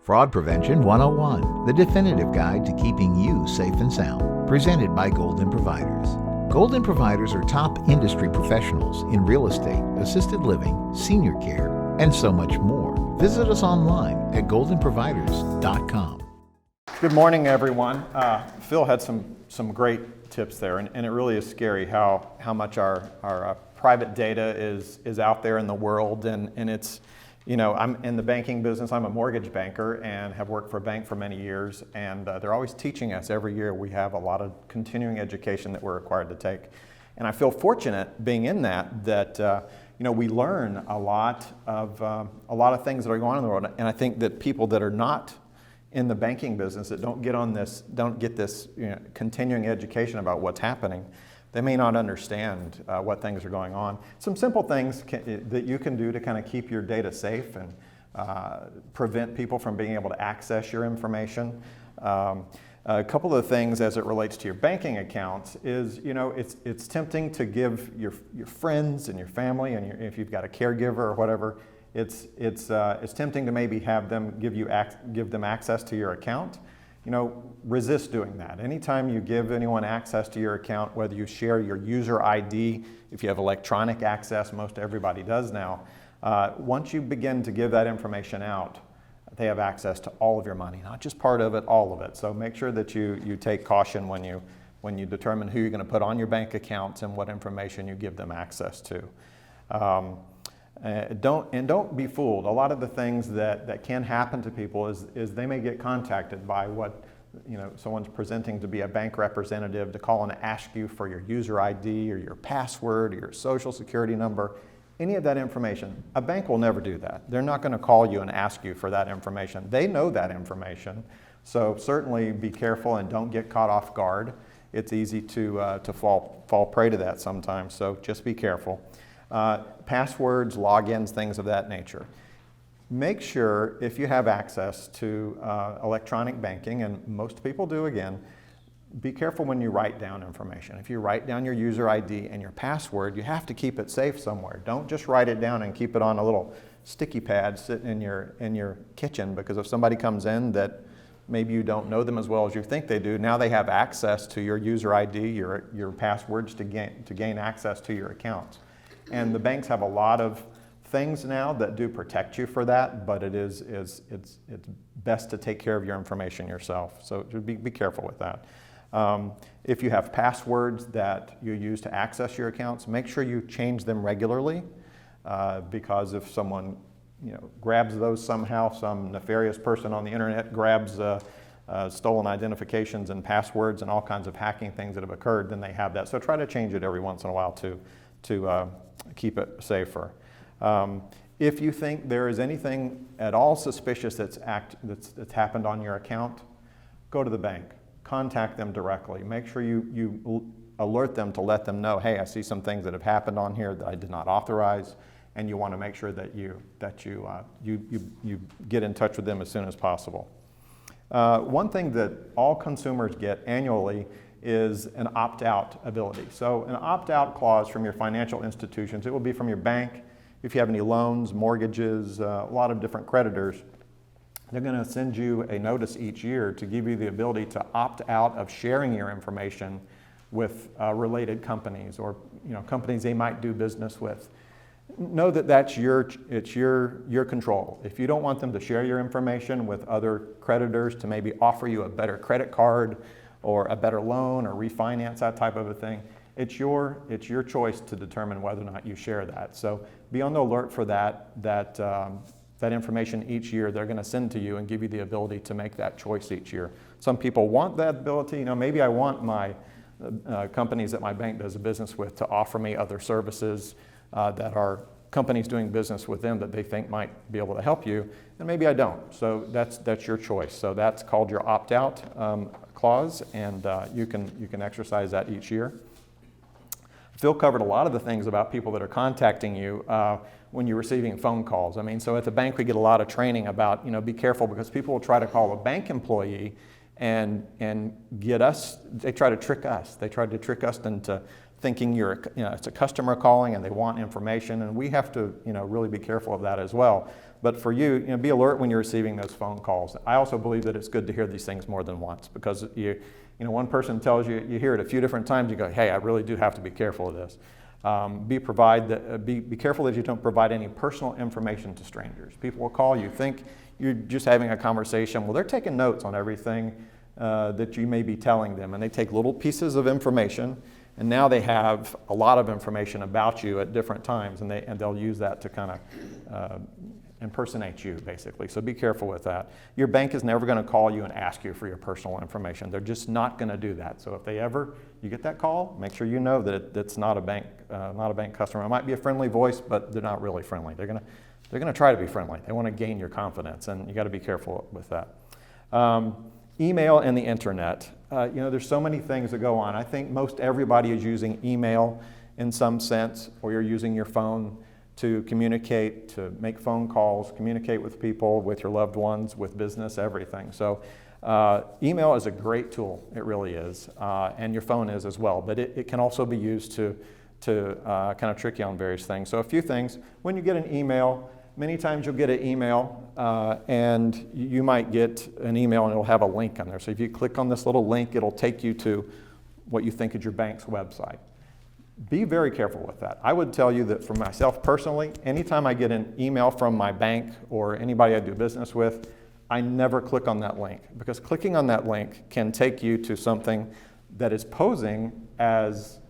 Fraud Prevention 101, the definitive guide to keeping you safe and sound. Presented by Golden Providers. Golden Providers are top industry professionals in real estate, assisted living, senior care, and so much more. Visit us online at goldenproviders.com. Good morning, everyone. Phil had some great tips there, and it really is scary how much our private data is out there in the world, and it's, you know, I'm in the banking business. I'm a mortgage banker and have worked for a bank for many years, and they're always teaching us. Every year we have a lot of continuing education that we're required to take, and I feel fortunate being in that you know, we learn a lot of things that are going on in the world, and I think that people that are not in the banking business, that don't get this you know, continuing education about what's happening, they may not understand what things are going on. Some simple things that you can do to kind of keep your data safe and prevent people from being able to access your information. A couple of things as it relates to your banking accounts is, you know, it's tempting to give your friends and your family, and if you've got a caregiver or whatever, it's tempting to maybe have them give them access to your account. You know, resist doing that. Anytime you give anyone access to your account, whether you share your user ID, if you have electronic access, most everybody does now, once you begin to give that information out, they have access to all of your money, not just part of it, all of it. So make sure that you take caution when you determine who you're going to put on your bank accounts and what information you give them access to. Don't be fooled. A lot of the things that can happen to people is they may get contacted by what, you know, someone's presenting to be a bank representative to call and ask you for your user ID or your password or your social security number, any of that information. A bank will never do that. They're not going to call you and ask you for that information. They know that information, so certainly be careful and don't get caught off guard. It's easy to fall prey to that sometimes, so just be careful. Passwords, logins, things of that nature. Make sure if you have access to electronic banking, and most people do again, be careful when you write down information. If you write down your user ID and your password, you have to keep it safe somewhere. Don't just write it down and keep it on a little sticky pad sitting in your kitchen, because if somebody comes in that maybe you don't know them as well as you think they do, now they have access to your user ID, your passwords to gain access to your accounts. And the banks have a lot of things now that do protect you for that, but it's best to take care of your information yourself. So be careful with that. If you have passwords that you use to access your accounts, make sure you change them regularly, because if someone, you know, grabs those somehow, some nefarious person on the internet grabs stolen identifications and passwords and all kinds of hacking things that have occurred, then they have that. So try to change it every once in a while to keep it safer. If you think there is anything at all suspicious that's happened on your account, go to the bank. Contact them directly. Make sure you alert them to let them know, hey, I see some things that have happened on here that I did not authorize, and you want to make sure that you get in touch with them as soon as possible. One thing that all consumers get annually is an opt-out ability. So an opt-out clause from your financial institutions, it will be from your bank. If you have any loans, mortgages, a lot of different creditors, they're going to send you a notice each year to give you the ability to opt out of sharing your information with related companies, or, you know, companies they might do business with. Know that it's your control. If you don't want them to share your information with other creditors to maybe offer you a better credit card or a better loan or refinance, that type of a thing, it's your choice to determine whether or not you share that. So be on the alert for that information each year. They're going to send to you and give you the ability to make that choice each year. Some people want that ability. You know, maybe I want my companies that my bank does business with to offer me other services that are companies doing business with them that they think might be able to help you, and maybe I don't. So that's your choice. So that's called your opt-out clause, and you can exercise that each year. Phil covered a lot of the things about people that are contacting you when you're receiving phone calls. I mean, so at the bank we get a lot of training about, you know, be careful, because people will try to call a bank employee and get us. They try to trick us. They try to trick us into thinking it's a customer calling and they want information, and we have to, you know, really be careful of that as well. But for you, be alert when you're receiving those phone calls. I also believe that it's good to hear these things more than once, because one person tells you, you hear it a few different times, you go, hey, I really do have to be careful of this. Be careful that you don't provide any personal information to strangers. People will call you, think you're just having a conversation. Well, they're taking notes on everything that you may be telling them, and they take little pieces of information, and now they have a lot of information about you at different times, and they'll use that to kind of impersonate you, basically. So be careful with that. Your bank is never going to call you and ask you for your personal information. They're just not going to do that. So if you get that call, make sure you know that it's not a bank customer. It might be a friendly voice, but they're not really friendly. They're going to try to be friendly. They want to gain your confidence, and you got to be careful with that. Email and the internet. There's so many things that go on. I think most everybody is using email in some sense, or you're using your phone to communicate, to make phone calls, communicate with people, with your loved ones, with business, everything. So email is a great tool, it really is, and your phone is as well, but it can also be used to kind of trick you on various things. So a few things. When you get an email, many times you'll get an email and you might get an email and it'll have a link on there. So if you click on this little link, it'll take you to what you think is your bank's website. Be very careful with that. I would tell you that for myself personally, anytime I get an email from my bank or anybody I do business with, I never click on that link, because clicking on that link can take you to something that is posing as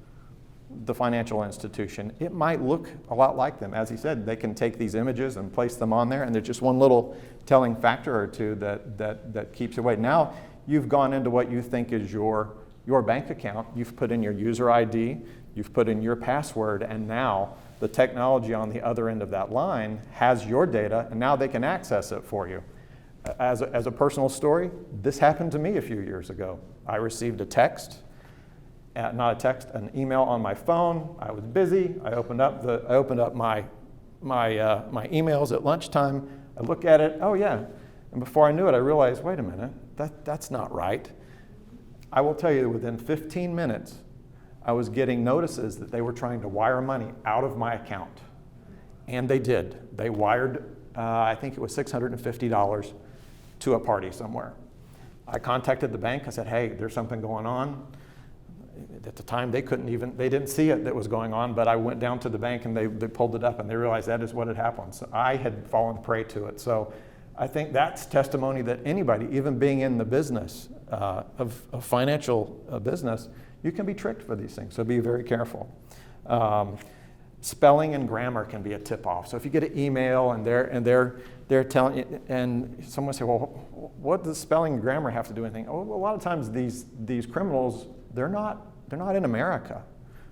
the financial institution. It might look a lot like them. As he said, they can take these images and place them on there, and there's just one little telling factor or two that keeps you away. Now you've gone into what you think is your bank account. You've put in your user ID, you've put in your password, and now the technology on the other end of that line has your data, and now they can access it for you. As a personal story, this happened to me a few years ago. I received an email on my phone. I was busy. I opened up my emails at lunchtime. I look at it. Oh yeah, and before I knew it, I realized, wait a minute, that's not right. I will tell you, within 15 minutes, I was getting notices that they were trying to wire money out of my account, and they did. They wired, I think it was $650 to a party somewhere. I contacted the bank. I said, hey, there's something going on. At the time, they didn't see it that was going on, but I went down to the bank and they pulled it up and they realized that is what had happened. So I had fallen prey to it. So I think that's testimony that anybody, even being in the business of financial business, you can be tricked for these things. So be very careful. Spelling and grammar can be a tip-off. So if you get an email and they're telling you, and someone say, well, what does spelling and grammar have to do with anything? Oh, a lot of times these criminals, they're not in America.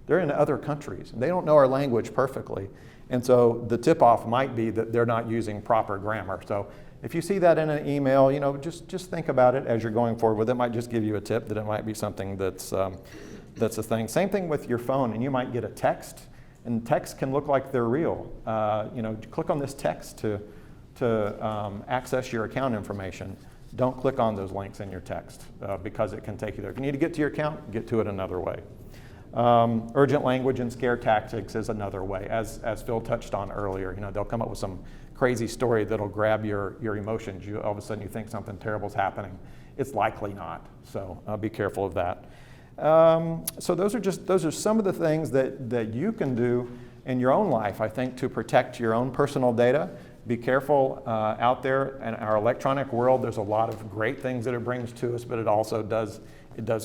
They're in other countries. They don't know our language perfectly. And so the tip-off might be that they're not using proper grammar. So if you see that in an email, just think about it as you're going forward with it. It might just give you a tip that it might be something that's a thing. Same thing with your phone, and you might get a text, and text can look like they're real. Click on this text to access your account information. Don't click on those links in your text because it can take you there. If you need to get to your account, get to it another way. Urgent language and scare tactics is another way, as Phil touched on earlier. They'll come up with some crazy story that'll grab your emotions. All of a sudden you think something terrible is happening. It's likely not, so be careful of that. So those are some of the things that you can do in your own life, I think, to protect your own personal data. Be careful out there in our electronic world. There's a lot of great things that it brings to us, but it also does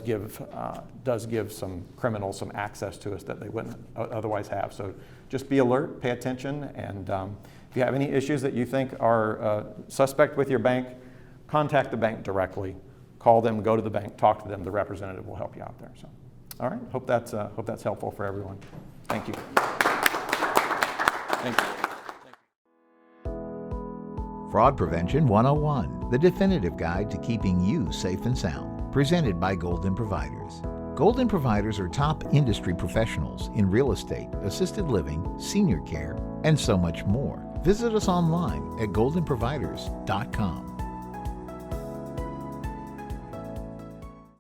give some criminals some access to us that they wouldn't otherwise have. So just be alert, pay attention, and if you have any issues that you think are suspect with your bank, contact the bank directly. Call them, go to the bank, talk to them. The representative will help you out there. So, all right. Hope that's helpful for everyone. Thank you. Thank you. Fraud Prevention 101, the definitive guide to keeping you safe and sound, presented by Golden Providers. Golden Providers are top industry professionals in real estate, assisted living, senior care, and so much more. Visit us online at goldenproviders.com.